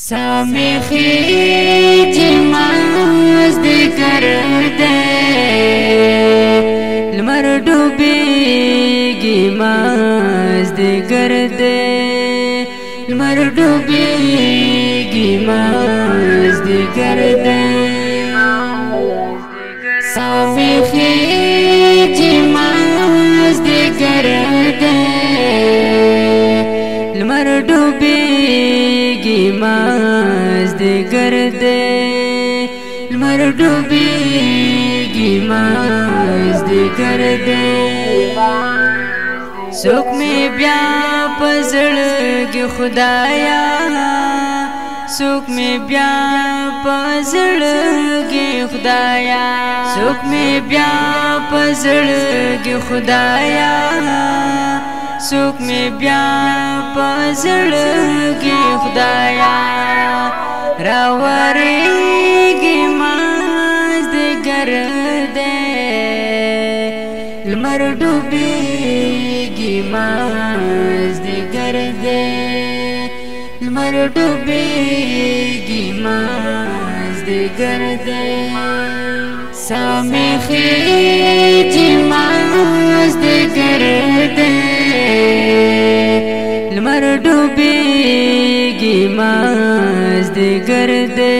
سامخي جماز ذكر دے لمر ڈوبیگی ماز ذکر دے لمر ڈوبیگی ماز ذکر دے سامخي جماز ذکر دے لمر ڈوبیگی ماز ذکر دے لمر ڈوبیگی ماز ذکر دے سوک میں بیا پزړګي خدایا سوک میں بیا پزړګي خدایا سوک میں بیا پزړګي خدایا سوک میں بیا پزړګي خدایا راورېږي ماز ذکر دے لمر ډوبېږي ماز ذکر دے لمر ډوبېږي ماز ذکر دے سامخي ماز ذکر دے لمر ډوبېږي ماز ذکر دے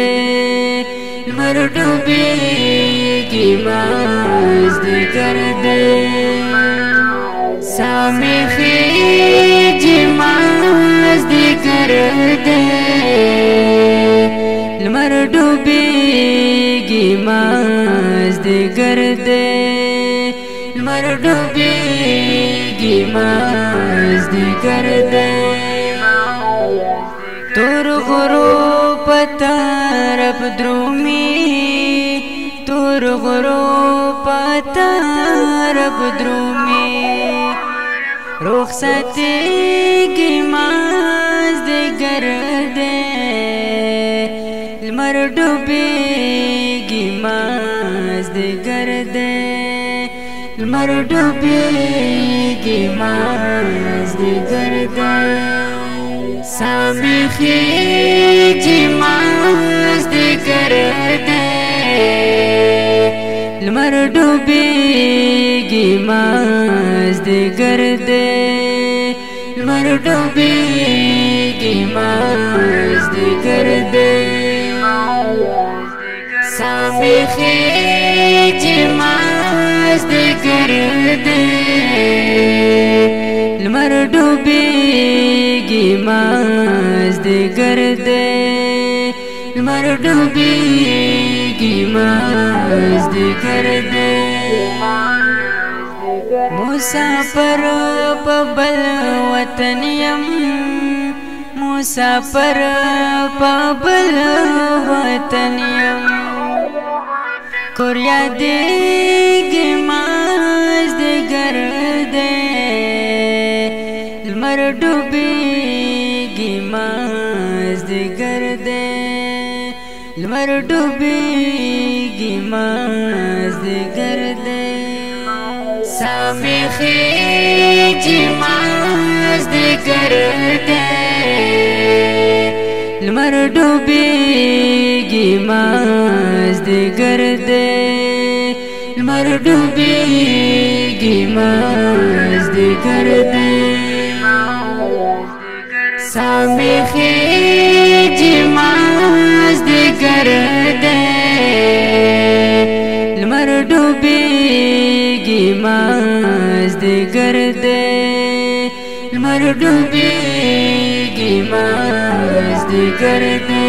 لمر ډوبېږي ماز ذکر دے سامخي ماز ذکر دے لمر ډوبېږي ماز ذکر دے لمر ډوبېږي ماز ذکر دے تور غروب طرف درومي تور غروب طرف درومي رخصتېږي ماز ذکر دے لمر ډوبېږي ماز ذکر دے لمر ډوبېږي ماز ذکر دے سامخي ماز ذکر دے لمر ډوبېږي ماز ذکر دے لمر ډوبېږي ماز ذکر دے سامخي ماز ذکر دے لمر ډوبېږي ماز ذکر دے لمر ډوبېږي ماز ذکر دے مسافر په بل وطن یم مسافر په بل وطن یم کور یادېږي ماز ذکر دے لمر ډوبېږي ماز ذکر دے لمر ډوبېږي ماز ذکر دے سامخي ماز ذکر دے لمر ډوبېږي ماز ذکر دے لمر ډوبېږي ماز ذکر دے سامخي ماز ذکر دے لمر ډوبېږي ماز ذکر دے لمر ډوبېږي ماز ذکر دے